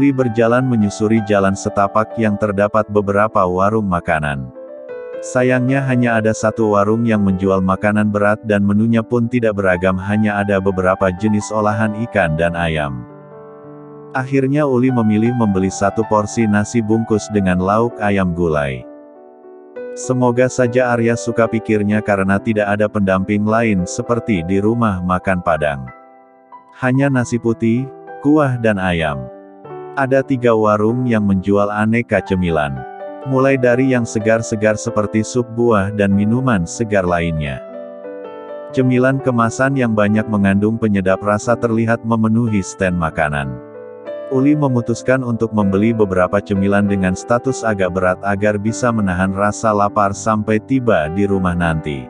Uli berjalan menyusuri jalan setapak yang terdapat beberapa warung makanan. Sayangnya hanya ada satu warung yang menjual makanan berat dan menunya pun tidak beragam, hanya ada beberapa jenis olahan ikan dan ayam. Akhirnya Uli memilih membeli satu porsi nasi bungkus dengan lauk ayam gulai. Semoga saja Arya suka, pikirnya, karena tidak ada pendamping lain seperti di rumah makan Padang. Hanya nasi putih, kuah dan ayam. Ada 3 warung yang menjual aneka cemilan. Mulai dari yang segar-segar seperti sup buah dan minuman segar lainnya. Cemilan kemasan yang banyak mengandung penyedap rasa terlihat memenuhi stand makanan. Uli memutuskan untuk membeli beberapa cemilan dengan status agak berat agar bisa menahan rasa lapar sampai tiba di rumah nanti.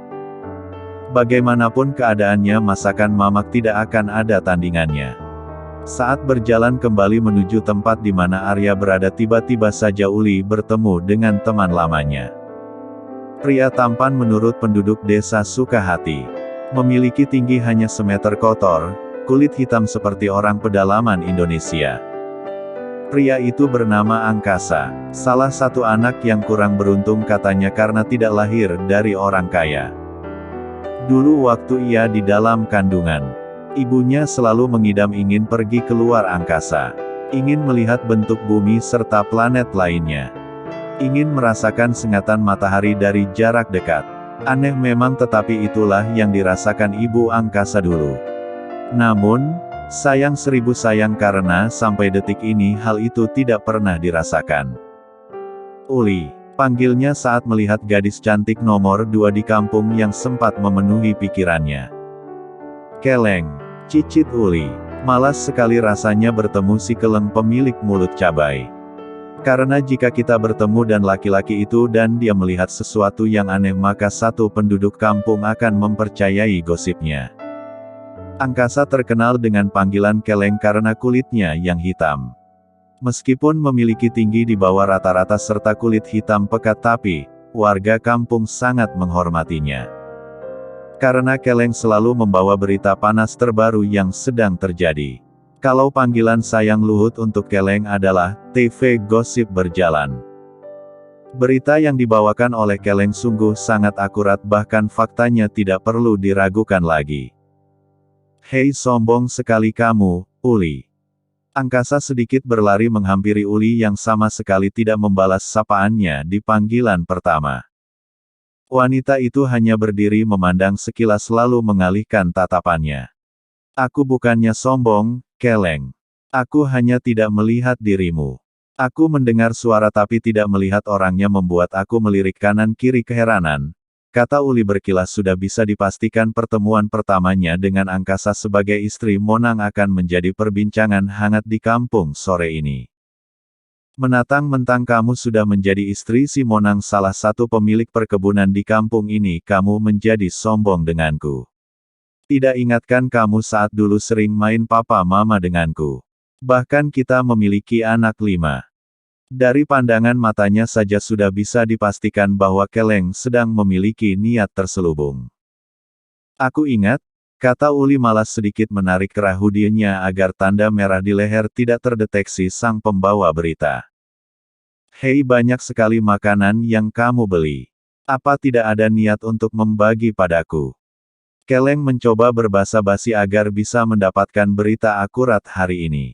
Bagaimanapun keadaannya, masakan Mamak tidak akan ada tandingannya. Saat berjalan kembali menuju tempat di mana Arya berada, tiba-tiba saja Uli bertemu dengan teman lamanya. Pria tampan menurut penduduk desa Sukahati. Memiliki tinggi hanya semeter, kotor, kulit hitam seperti orang pedalaman Indonesia. Pria itu bernama Angkasa, salah satu anak yang kurang beruntung katanya karena tidak lahir dari orang kaya. Dulu waktu ia di dalam kandungan, ibunya selalu mengidam ingin pergi keluar angkasa. Ingin melihat bentuk bumi serta planet lainnya. Ingin merasakan sengatan matahari dari jarak dekat. Aneh memang, tetapi itulah yang dirasakan ibu angkasa dulu. Namun, sayang 1000 sayang karena sampai detik ini hal itu tidak pernah dirasakan. Uli, panggilnya saat melihat gadis cantik nomor 2 di kampung yang sempat memenuhi pikirannya. Keleng, cicit Uli. Malas sekali rasanya bertemu si Keleng pemilik mulut cabai. Karena jika kita bertemu dan laki-laki itu dan dia melihat sesuatu yang aneh, maka satu penduduk kampung akan mempercayai gosipnya. Angkasa terkenal dengan panggilan Keleng karena kulitnya yang hitam. Meskipun memiliki tinggi di bawah rata-rata serta kulit hitam pekat, tapi warga kampung sangat menghormatinya. Karena Keleng selalu membawa berita panas terbaru yang sedang terjadi. Kalau panggilan sayang Luhut untuk Keleng adalah TV Gosip Berjalan. Berita yang dibawakan oleh Keleng sungguh sangat akurat, bahkan faktanya tidak perlu diragukan lagi. Hei, sombong sekali kamu, Uli. Angkasa sedikit berlari menghampiri Uli yang sama sekali tidak membalas sapaannya di panggilan pertama. Wanita itu hanya berdiri memandang sekilas lalu mengalihkan tatapannya. Aku bukannya sombong, Keleng. Aku hanya tidak melihat dirimu. Aku mendengar suara tapi tidak melihat orangnya, membuat aku melirik kanan kiri keheranan, kata Uli berkilas. Sudah bisa dipastikan pertemuan pertamanya dengan Angkasa sebagai istri Monang akan menjadi perbincangan hangat di kampung sore ini. Menatang-mentang kamu sudah menjadi istri si Monang, salah satu pemilik perkebunan di kampung ini, kamu menjadi sombong denganku. Tidak ingatkah kamu saat dulu sering main papa mama denganku? Bahkan kita memiliki anak 5. Dari pandangan matanya saja sudah bisa dipastikan bahwa Keleng sedang memiliki niat terselubung. Aku ingat, kata Uli malas sedikit menarik kerah hoodie-nya agar tanda merah di leher tidak terdeteksi sang pembawa berita. Hei, banyak sekali makanan yang kamu beli. Apa tidak ada niat untuk membagi padaku? Keleng mencoba berbasa-basi agar bisa mendapatkan berita akurat hari ini.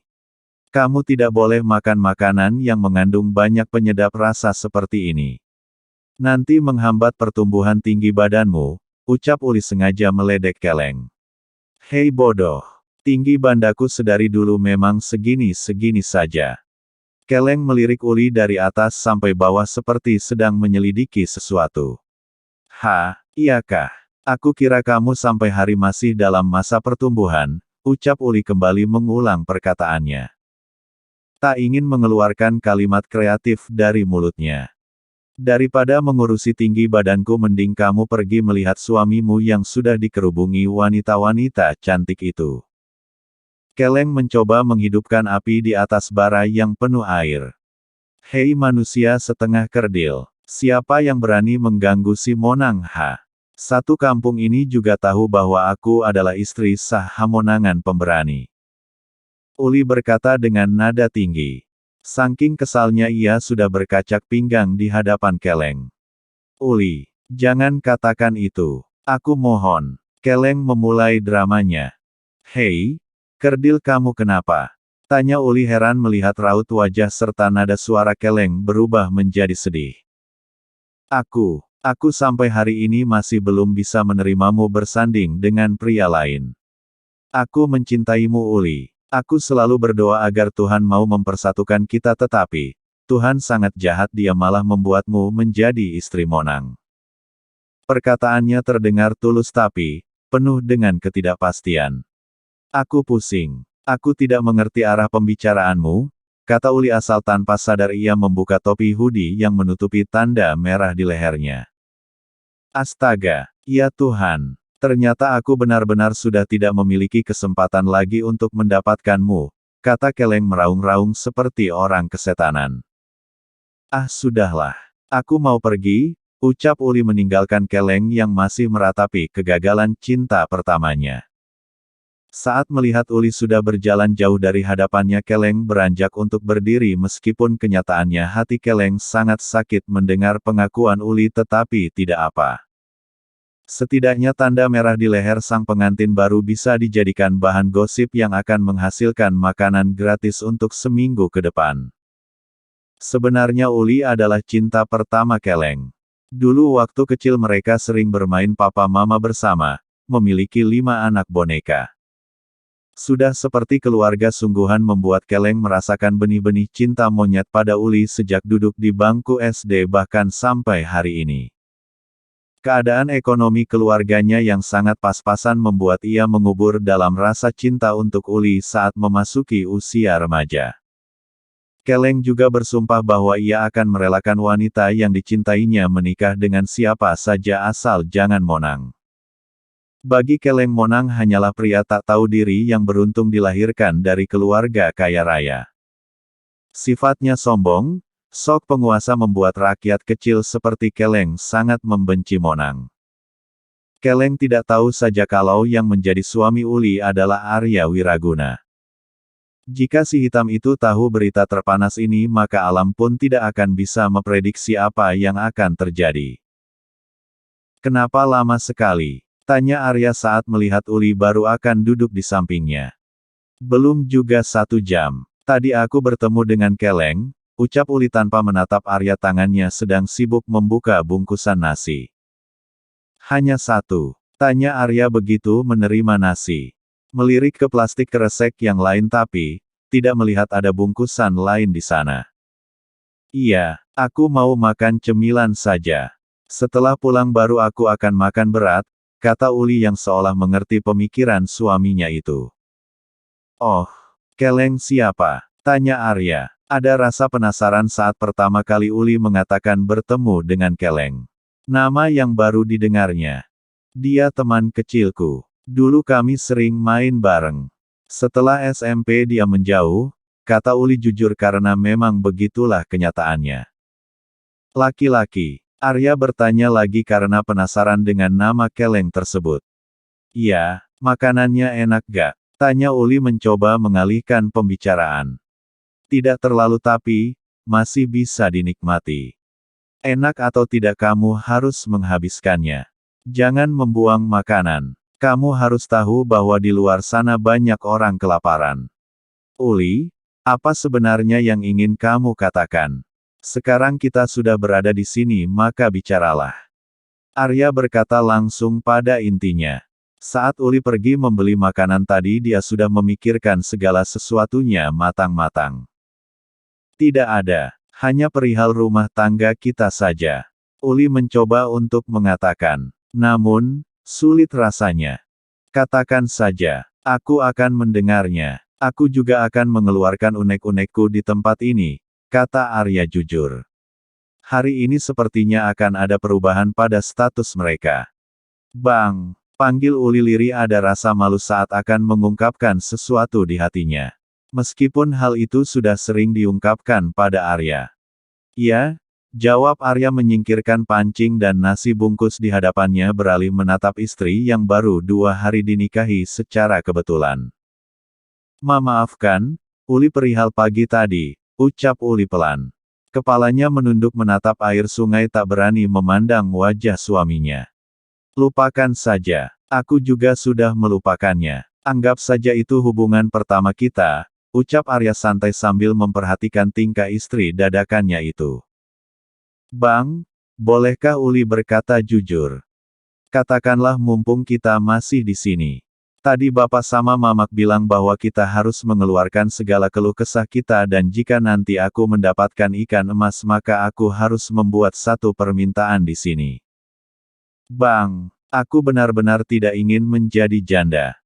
Kamu tidak boleh makan makanan yang mengandung banyak penyedap rasa seperti ini. Nanti menghambat pertumbuhan tinggi badanmu, ucap Uli sengaja meledek Keleng. Hei bodoh, tinggi badanku sedari dulu memang segini-segini saja. Keleng melirik Uli dari atas sampai bawah seperti sedang menyelidiki sesuatu. Iyakah? Aku kira kamu sampai hari masih dalam masa pertumbuhan, ucap Uli kembali mengulang perkataannya. Tak ingin mengeluarkan kalimat kreatif dari mulutnya. Daripada mengurusi tinggi badanku, mending kamu pergi melihat suamimu yang sudah dikerubungi wanita-wanita cantik itu. Keleng mencoba menghidupkan api di atas bara yang penuh air. Hei manusia setengah kerdil, siapa yang berani mengganggu si Monang? Satu kampung ini juga tahu bahwa aku adalah istri sah Hamonangan pemberani. Uli berkata dengan nada tinggi. Saking kesalnya ia sudah berkacak pinggang di hadapan Keleng. Uli, jangan katakan itu. Aku mohon. Keleng memulai dramanya. Hei, kerdil kamu kenapa? Tanya Uli heran melihat raut wajah serta nada suara Keleng berubah menjadi sedih. Aku sampai hari ini masih belum bisa menerimamu bersanding dengan pria lain. Aku mencintaimu Uli. Aku selalu berdoa agar Tuhan mau mempersatukan kita tetapi, Tuhan sangat jahat dia malah membuatmu menjadi istri monang. Perkataannya terdengar tulus tapi, penuh dengan ketidakpastian. Aku pusing. Aku tidak mengerti arah pembicaraanmu, kata Uli asal tanpa sadar ia membuka topi hoodie yang menutupi tanda merah di lehernya. Astaga, ya Tuhan, ternyata aku benar-benar sudah tidak memiliki kesempatan lagi untuk mendapatkanmu, kata Keleng meraung-raung seperti orang kesetanan. Ah sudahlah, aku mau pergi, ucap Uli meninggalkan Keleng yang masih meratapi kegagalan cinta pertamanya. Saat melihat Uli sudah berjalan jauh dari hadapannya Keleng beranjak untuk berdiri meskipun kenyataannya hati Keleng sangat sakit mendengar pengakuan Uli tetapi tidak apa. Setidaknya tanda merah di leher sang pengantin baru bisa dijadikan bahan gosip yang akan menghasilkan makanan gratis untuk seminggu ke depan. Sebenarnya Uli adalah cinta pertama Keleng. Dulu waktu kecil mereka sering bermain papa mama bersama, memiliki 5 anak boneka. Sudah seperti keluarga sungguhan membuat Keleng merasakan benih-benih cinta monyet pada Uli sejak duduk di bangku SD bahkan sampai hari ini. Keadaan ekonomi keluarganya yang sangat pas-pasan membuat ia mengubur dalam rasa cinta untuk Uli saat memasuki usia remaja. Keleng juga bersumpah bahwa ia akan merelakan wanita yang dicintainya menikah dengan siapa saja asal jangan monang. Bagi Keleng monang hanyalah pria tak tahu diri yang beruntung dilahirkan dari keluarga kaya raya. Sifatnya sombong, sok penguasa membuat rakyat kecil seperti Keleng sangat membenci monang. Keleng tidak tahu saja kalau yang menjadi suami Uli adalah Arya Wiraguna. Jika si hitam itu tahu berita terpanas ini maka alam pun tidak akan bisa memprediksi apa yang akan terjadi. Kenapa lama sekali? Tanya Arya saat melihat Uli baru akan duduk di sampingnya. Belum juga 1 jam. Tadi aku bertemu dengan Keleng, ucap Uli tanpa menatap Arya tangannya sedang sibuk membuka bungkusan nasi. Hanya 1. Tanya Arya begitu menerima nasi. Melirik ke plastik kresek yang lain tapi, tidak melihat ada bungkusan lain di sana. Iya, aku mau makan cemilan saja. Setelah pulang baru aku akan makan berat, kata Uli yang seolah mengerti pemikiran suaminya itu. Oh, Keleng siapa? Tanya Arya. Ada rasa penasaran saat pertama kali Uli mengatakan bertemu dengan Keleng. Nama yang baru didengarnya. Dia teman kecilku. Dulu kami sering main bareng. Setelah SMP dia menjauh, kata Uli jujur karena memang begitulah kenyataannya. Laki-laki. Arya bertanya lagi karena penasaran dengan nama Keleng tersebut. Iya, makanannya enak gak? Tanya Uli mencoba mengalihkan pembicaraan. Tidak terlalu tapi, masih bisa dinikmati. Enak atau tidak kamu harus menghabiskannya. Jangan membuang makanan. Kamu harus tahu bahwa di luar sana banyak orang kelaparan. Uli, apa sebenarnya yang ingin kamu katakan? Sekarang kita sudah berada di sini maka bicaralah. Arya berkata langsung pada intinya. Saat Uli pergi membeli makanan tadi dia sudah memikirkan segala sesuatunya matang-matang. Tidak ada, hanya perihal rumah tangga kita saja. Uli mencoba untuk mengatakan. Namun, sulit rasanya. Katakan saja, aku akan mendengarnya. Aku juga akan mengeluarkan unek-unekku di tempat ini. Kata Arya jujur. Hari ini sepertinya akan ada perubahan pada status mereka. Bang, panggil Uli lirih ada rasa malu saat akan mengungkapkan sesuatu di hatinya. Meskipun hal itu sudah sering diungkapkan pada Arya. Iya, jawab Arya menyingkirkan pancing dan nasi bungkus di hadapannya beralih menatap istri yang baru 2 hari dinikahi secara kebetulan. Maafkan, Uli perihal pagi tadi. ucap Uli pelan. Kepalanya menunduk menatap air sungai tak berani memandang wajah suaminya. Lupakan saja. Aku juga sudah melupakannya. Anggap saja itu hubungan pertama kita, ucap Arya santai sambil memperhatikan tingkah istri dadakannya itu. Bang, bolehkah Uli berkata jujur? Katakanlah mumpung kita masih di sini. Tadi Bapak sama Mamak bilang bahwa kita harus mengeluarkan segala keluh kesah kita dan jika nanti aku mendapatkan ikan emas maka aku harus membuat satu permintaan di sini. Bang, aku benar-benar tidak ingin menjadi janda.